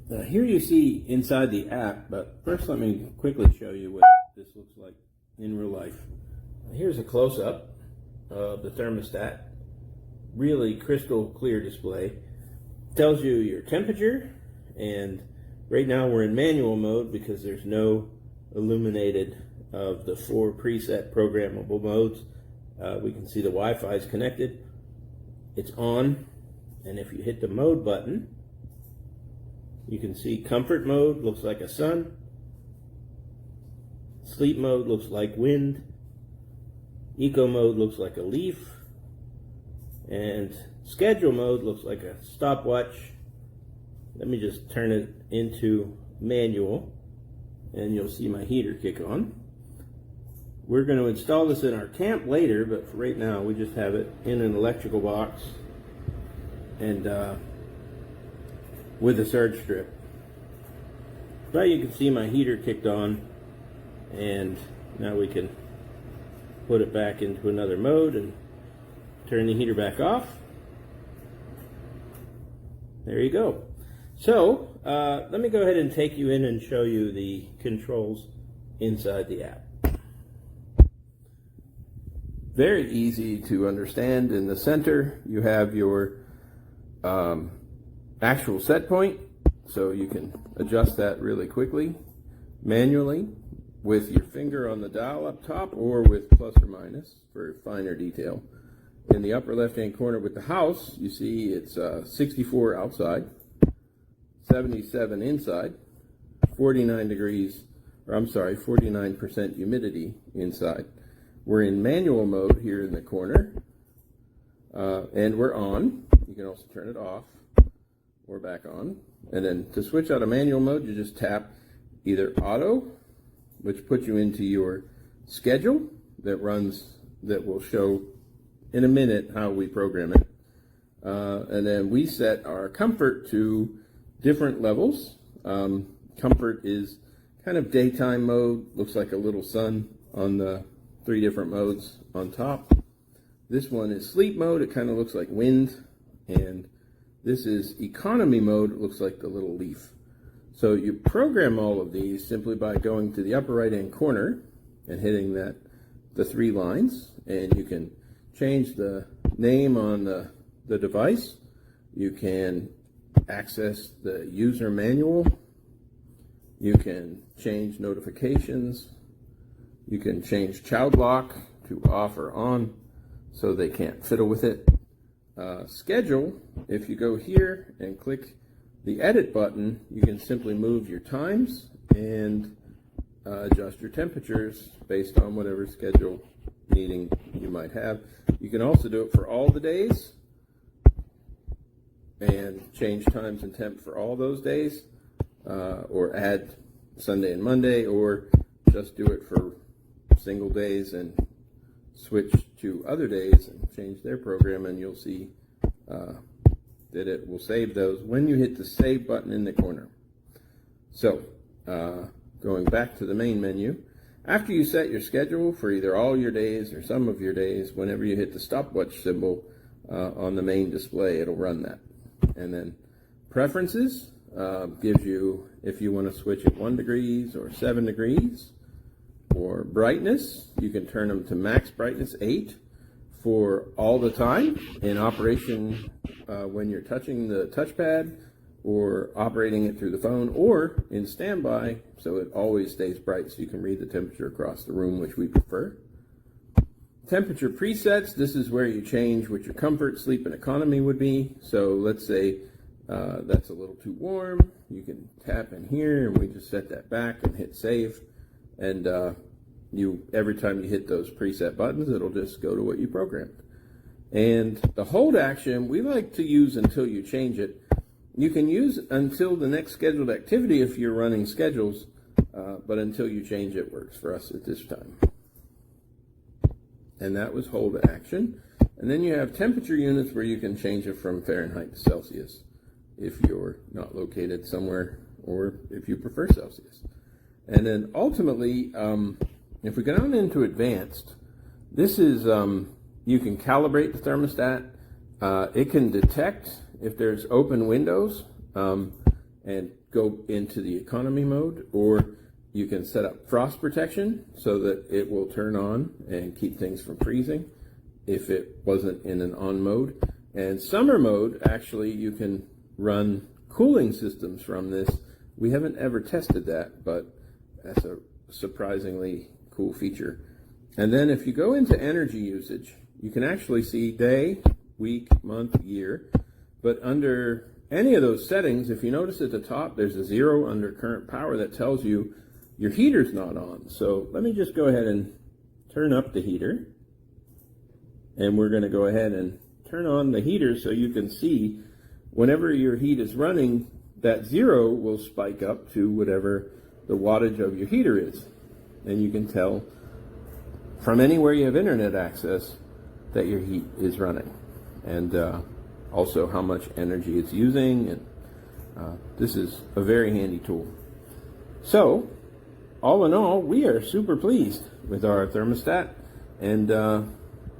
Here you see inside the app, but first let me quickly show you what this looks like in real life. Here's a close-up of the thermostat. Really crystal clear display. Tells you your temperature, and right now we're in manual mode because there's no illuminated of the 4 preset programmable modes. We can see the Wi-Fi is connected. It's on, and if you hit the mode button, you can see comfort mode looks like a sun, sleep mode looks like wind, eco mode looks like a leaf, and schedule mode looks like a stopwatch. Let me just turn it into manual and you'll see my heater kick on. We're going to install this in our camp later, but for right now we just have it in an electrical box and with a surge strip. But you can see my heater kicked on, and now we can put it back into another mode and turn the heater back off. There you go. So let me go ahead and take you in and show you the controls inside the app. Very easy to understand. In the center you have your actual set point, so you can adjust that really quickly manually with your finger on the dial up top or with plus or minus for finer detail. In the upper left hand corner with the house, you see it's 64 outside, 77 inside, 49% humidity inside. We're in manual mode here in the corner, and we're on. You can also turn it off. We're back on. And then to switch out of manual mode, you just tap either auto, which puts you into your schedule that will show in a minute how we program it. And then we set our comfort to different levels. Comfort is kind of daytime mode, looks like a little sun on the 3 different modes on top. This one is sleep mode, it kind of looks like wind, and this is economy mode, it looks like the little leaf. So you program all of these simply by going to the upper right hand corner and hitting the 3 lines, and you can change the name on the device. You can access the user manual. You can change notifications. You can change child lock to off or on so they can't fiddle with it. Schedule, if you go here and click the edit button, you can simply move your times and adjust your temperatures based on whatever schedule meeting you might have. You can also do it for all the days and change times and temp for all those days, or add Sunday and Monday, or just do it for single days and switch to other days and change their program, and you'll see that it will save those when you hit the save button in the corner. So going back to the main menu, after you set your schedule for either all your days or some of your days, whenever you hit the stopwatch symbol on the main display, it'll run that. And then preferences gives you if you want to switch at 1 degrees or 7 degrees. For brightness, you can turn them to max brightness 8 for all the time in operation when you're touching the touchpad or operating it through the phone, or in standby so it always stays bright so you can read the temperature across the room, which we prefer. Temperature presets, this is where you change what your comfort, sleep, and economy would be. So let's say that's a little too warm. You can tap in here and we just set that back and hit save. And every time you hit those preset buttons, it'll just go to what you programmed. And the hold action, we like to use until you change it. You can use until the next scheduled activity if you're running schedules, but until you change it works for us at this time. And that was hold action. And then you have temperature units where you can change it from Fahrenheit to Celsius if you're not located somewhere, or if you prefer Celsius. And then ultimately, if we go down into advanced, this is, you can calibrate the thermostat. It can detect if there's open windows, and and go into the economy mode, or you can set up frost protection so that it will turn on and keep things from freezing if it wasn't in an on mode. And summer mode, actually, you can run cooling systems from this. We haven't ever tested that, but that's a surprisingly cool feature. And then if you go into energy usage, you can actually see day, week, month, year. But under any of those settings, if you notice at the top, there's a 0 under current power that tells you your heater's not on. So let me just go ahead and turn up the heater. And we're going to go ahead and turn on the heater so you can see whenever your heat is running, that 0 will spike up to whatever the wattage of your heater is. And you can tell from anywhere you have internet access that your heat is running. And also how much energy it's using. And this is a very handy tool. So, all in all, we are super pleased with our thermostat, and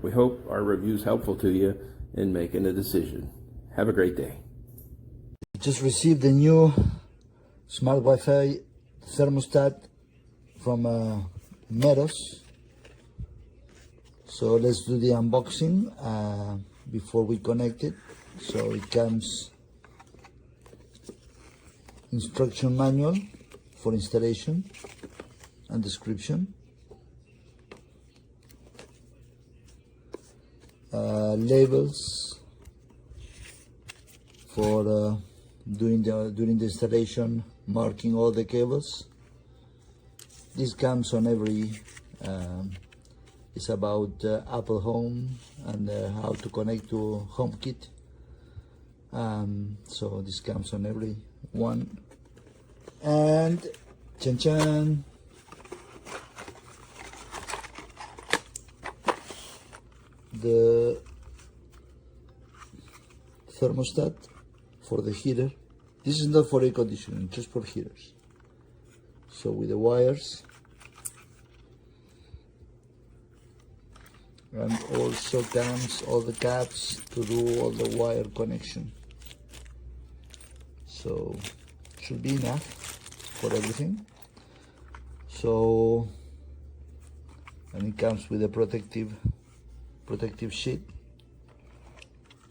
we hope our review is helpful to you in making a decision. Have a great day. Just received a new smart Wi-Fi thermostat from Meross. So let's do the unboxing before we connect it. So it comes instruction manual for installation and description. Labels for during the installation, marking all the cables. This comes on every. It's about Apple Home and how to connect to HomeKit. So this comes on every one. And chan chan. The thermostat for the heater. This is not for air conditioning, just for heaters. So with the wires. And also comes all the caps to do all the wire connection. So should be enough for everything. So, and it comes with a protective sheet.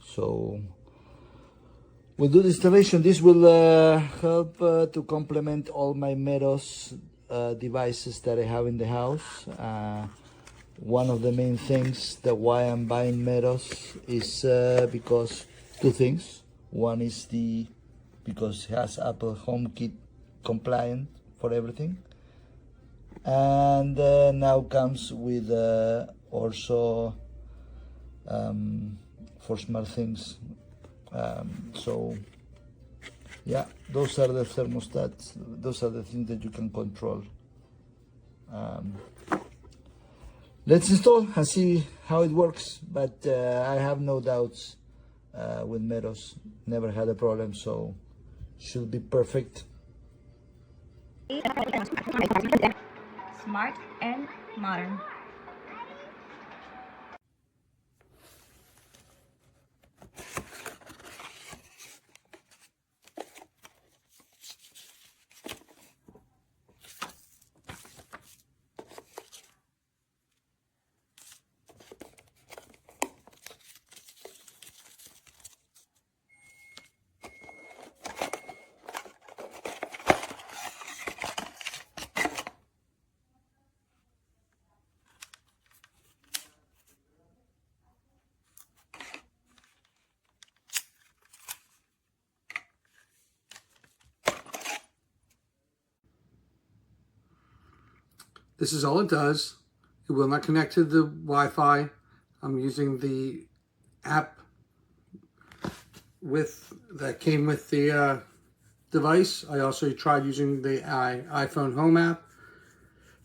So we'll do the installation. This will help to complement all my meross devices that I have in the house. One of the main things that why I'm buying meross is because two things. One is because it has Apple HomeKit compliant for everything, and now comes with also for smart things. So yeah, those are the thermostats. Those are the things that you can control. Let's install and see how it works, but I have no doubts with meross. Never had a problem, so should be perfect. Smart and modern. This is all it does. It will not connect to the Wi-Fi. I'm using the app that came with the device. I also tried using the iPhone Home app.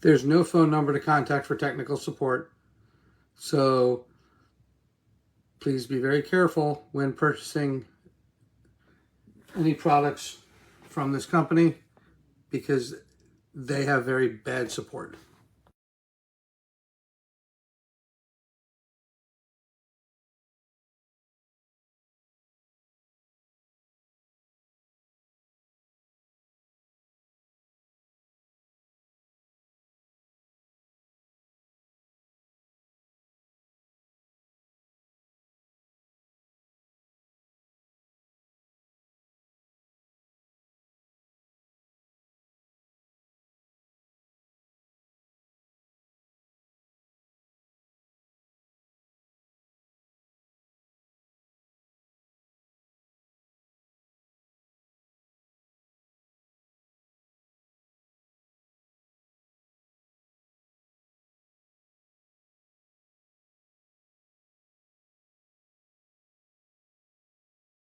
There's no phone number to contact for technical support. So please be very careful when purchasing any products from this company, because they have very bad support.